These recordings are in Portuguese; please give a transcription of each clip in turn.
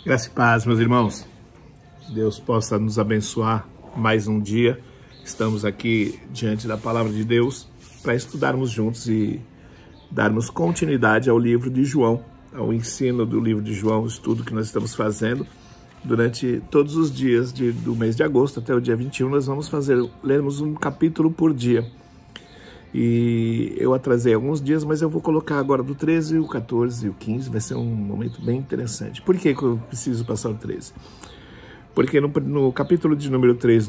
Graça e paz, meus irmãos. Deus possa nos abençoar mais um dia. Estamos aqui diante da palavra de Deus para estudarmos juntos e darmos continuidade ao livro de João, ao ensino do livro de João, o estudo que nós estamos fazendo durante todos os dias do mês de agosto até o dia 21. Nós vamos lermos um capítulo por dia. E eu atrasei alguns dias, mas eu vou colocar agora do 13, o 14 e o 15, vai ser um momento bem interessante. Por que eu preciso passar o 13? Porque no capítulo de número 13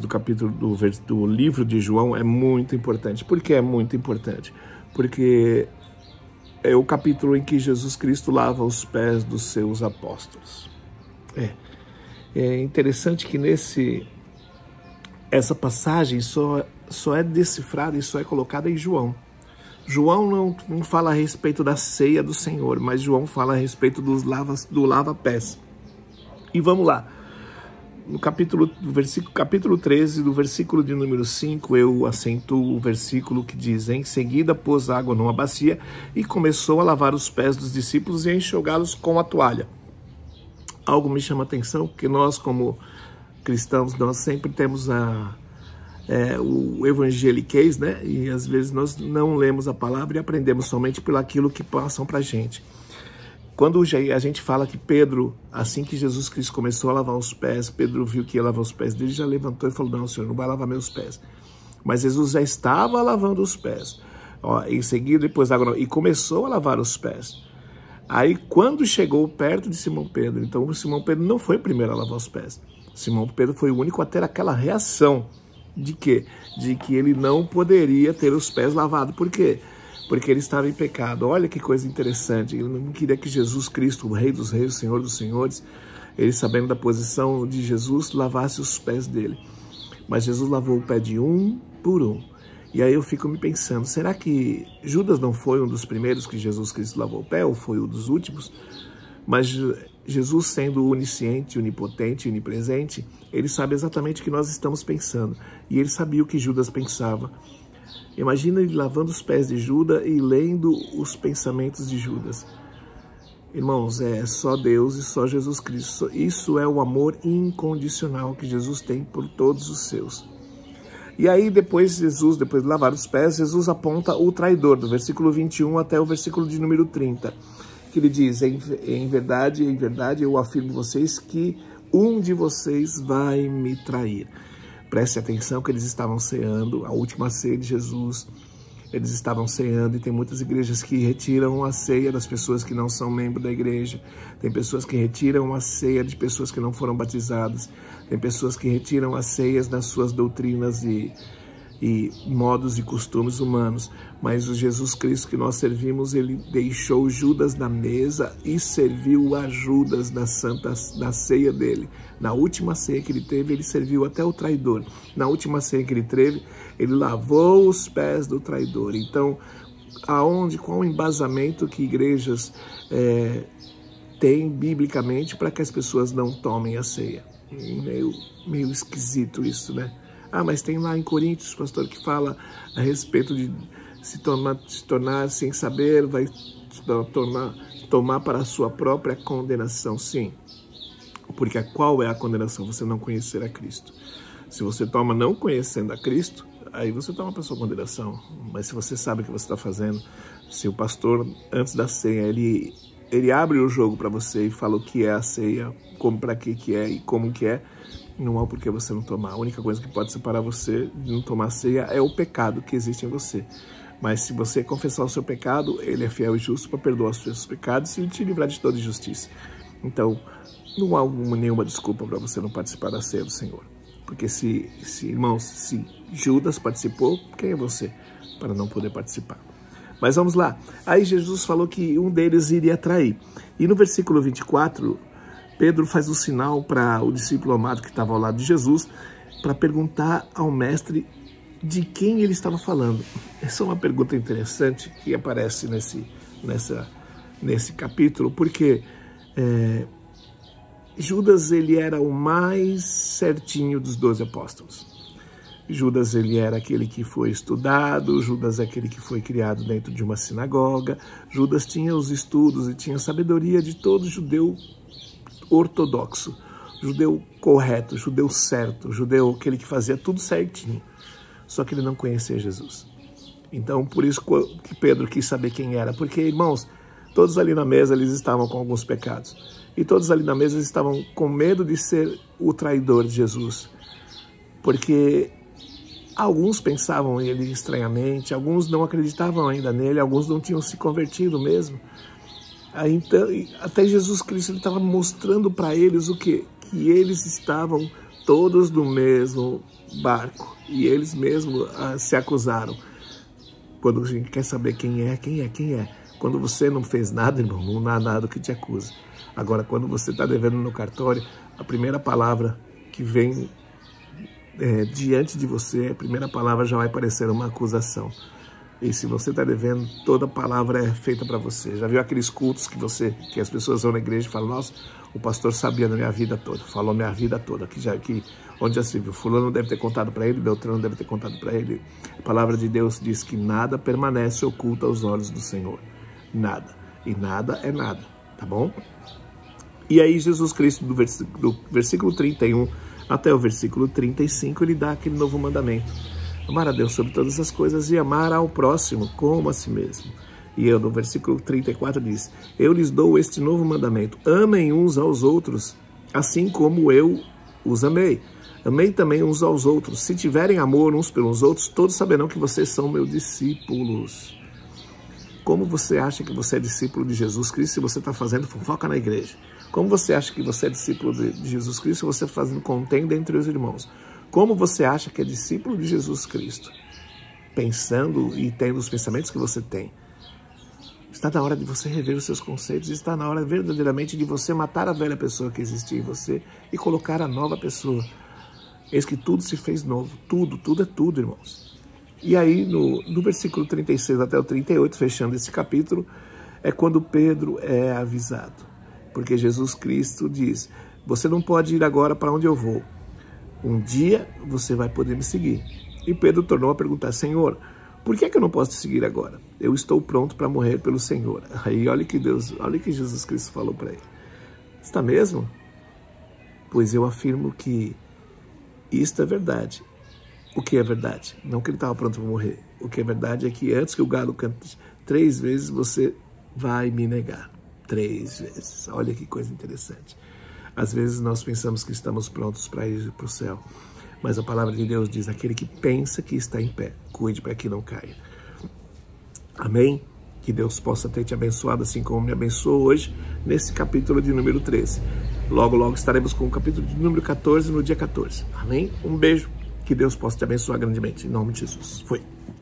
do livro de João é muito importante. Por que é muito importante? Porque é o capítulo em que Jesus Cristo lava os pés dos seus apóstolos. É interessante que essa passagem só é decifrada e só é colocada em João. João não fala a respeito da ceia do Senhor, mas João fala a respeito do lava-pés. E vamos lá. No capítulo 13, do versículo de número 5, eu acentuo o versículo que diz: em seguida pôs água numa bacia e começou a lavar os pés dos discípulos e a enxugá-los com a toalha. Algo me chama a atenção, porque nós, como cristãos, nós sempre temos o evangeliquez, né? E às vezes nós não lemos a palavra e aprendemos somente pelo aquilo que passam para a gente. Quando a gente fala que Pedro, assim que Jesus Cristo começou a lavar os pés, Pedro viu que ia lavar os pés dele, já levantou e falou: não, Senhor, não vai lavar meus pés. Mas Jesus já estava lavando os pés. Em seguida, depois da água, e começou a lavar os pés. Aí, quando chegou perto de Simão Pedro, então Simão Pedro não foi o primeiro a lavar os pés. Simão Pedro foi o único a ter aquela reação de quê? De que ele não poderia ter os pés lavados. Por quê? Porque ele estava em pecado. Olha que coisa interessante. Ele não queria que Jesus Cristo, o Rei dos Reis, o Senhor dos Senhores, ele, sabendo da posição de Jesus, lavasse os pés dele. Mas Jesus lavou o pé de um por um. E aí eu fico me pensando, será que Judas não foi um dos primeiros que Jesus Cristo lavou o pé, ou foi um dos últimos? Mas Jesus, sendo onisciente, onipotente, onipresente, ele sabe exatamente o que nós estamos pensando. E ele sabia o que Judas pensava. Imagina ele lavando os pés de Judas e lendo os pensamentos de Judas. Irmãos, é só Deus e só Jesus Cristo. Isso é o amor incondicional que Jesus tem por todos os seus. E aí depois de lavar os pés, Jesus aponta o traidor, do versículo 21 até o versículo de número 30. Que ele diz: em verdade, eu afirmo a vocês que um de vocês vai me trair. Preste atenção que eles estavam ceando, a última ceia de Jesus. Eles estavam ceando e tem muitas igrejas que retiram a ceia das pessoas que não são membros da igreja. Tem pessoas que retiram a ceia de pessoas que não foram batizadas. Tem pessoas que retiram as ceias das suas doutrinas e modos e costumes humanos. Mas o Jesus Cristo que nós servimos, ele deixou Judas na mesa e serviu a Judas na ceia dele. Na última ceia que ele teve, ele serviu até o traidor. Na última ceia que ele teve, ele lavou os pés do traidor. Então, qual o embasamento que igrejas têm biblicamente para que as pessoas não tomem a ceia? Meio esquisito isso, né? Mas tem lá em Coríntios, pastor, que fala a respeito de se tornar sem saber, vai tomar para a sua própria condenação. Sim, porque qual é a condenação? Você não conhecer a Cristo. Se você toma não conhecendo a Cristo, aí você toma para a sua condenação. Mas se você sabe o que você está fazendo, se o pastor, antes da ceia, ele abre o jogo para você e fala o que é a ceia, para que é e como que é, não há por que você não tomar. A única coisa que pode separar você de não tomar ceia é o pecado que existe em você. Mas se você confessar o seu pecado, ele é fiel e justo para perdoar os seus pecados e te livrar de toda injustiça. Então, não há nenhuma desculpa para você não participar da ceia do Senhor. Porque irmãos, se Judas participou, quem é você para não poder participar? Mas vamos lá. Aí Jesus falou que um deles iria trair. E no versículo 24... Pedro faz um sinal para o discípulo amado que estava ao lado de Jesus para perguntar ao mestre de quem ele estava falando. Essa é uma pergunta interessante que aparece nesse capítulo, porque Judas ele era o mais certinho dos 12 apóstolos. Judas ele era aquele que foi estudado, Judas é aquele que foi criado dentro de uma sinagoga, Judas tinha os estudos e tinha a sabedoria de todo judeu ortodoxo, judeu correto, judeu certo, judeu aquele que fazia tudo certinho. Só que ele não conhecia Jesus. Então, por isso que Pedro quis saber quem era. Porque, irmãos, todos ali na mesa, eles estavam com alguns pecados. E todos ali na mesa, eles estavam com medo de ser o traidor de Jesus. Porque alguns pensavam ele estranhamente, alguns não acreditavam ainda nele, alguns não tinham se convertido mesmo. Aí, então, até Jesus Cristo estava mostrando para eles o quê? Que eles estavam todos no mesmo barco. E eles mesmos se acusaram. Quando a gente quer saber quem é. Quando você não fez nada, irmão, não há nada que te acuse. Agora, quando você está devendo no cartório, a primeira palavra que vem diante de você, a primeira palavra já vai parecer uma acusação. E se você está devendo, toda palavra é feita para você. Já viu aqueles cultos que as pessoas vão na igreja e falam, nossa, o pastor sabia da minha vida toda, falou minha vida toda, onde já se viu, fulano deve ter contado para ele, Beltrano deve ter contado para ele. A palavra de Deus diz que nada permanece oculto aos olhos do Senhor. Nada. E nada é nada, tá bom? E aí Jesus Cristo, do versículo 31 até o versículo 35, ele dá aquele novo mandamento. Amar a Deus sobre todas as coisas e amar ao próximo como a si mesmo. E no versículo 34 diz, eu lhes dou este novo mandamento, amem uns aos outros, assim como eu os amei. Amei também uns aos outros. Se tiverem amor uns pelos outros, todos saberão que vocês são meus discípulos. Como você acha que você é discípulo de Jesus Cristo se você está fazendo fofoca na igreja? Como você acha que você é discípulo de Jesus Cristo se você está fazendo contenda entre os irmãos? Como você acha que é discípulo de Jesus Cristo? Pensando e tendo os pensamentos que você tem. Está na hora de você rever os seus conceitos. Está na hora verdadeiramente de você matar a velha pessoa que existia em você e colocar a nova pessoa. Eis que tudo se fez novo. Tudo é tudo, irmãos. E aí, no versículo 36 até o 38, fechando esse capítulo, é quando Pedro é avisado. Porque Jesus Cristo diz, você não pode ir agora para onde eu vou. Um dia você vai poder me seguir. E Pedro tornou a perguntar, Senhor, por que é que eu não posso te seguir agora? Eu estou pronto para morrer pelo Senhor. Aí olha que Jesus Cristo falou para ele. Está mesmo? Pois eu afirmo que isto é verdade. O que é verdade? Não que ele estava pronto para morrer. O que é verdade é que antes que o galo cante 3 vezes, você vai me negar. 3 vezes. Olha que coisa interessante. Às vezes nós pensamos que estamos prontos para ir para o céu. Mas a palavra de Deus diz, aquele que pensa que está em pé, cuide para que não caia. Amém? Que Deus possa ter te abençoado assim como me abençoou hoje, nesse capítulo de número 13. Logo, logo estaremos com o capítulo de número 14 no dia 14. Amém? Um beijo. Que Deus possa te abençoar grandemente. Em nome de Jesus. Foi.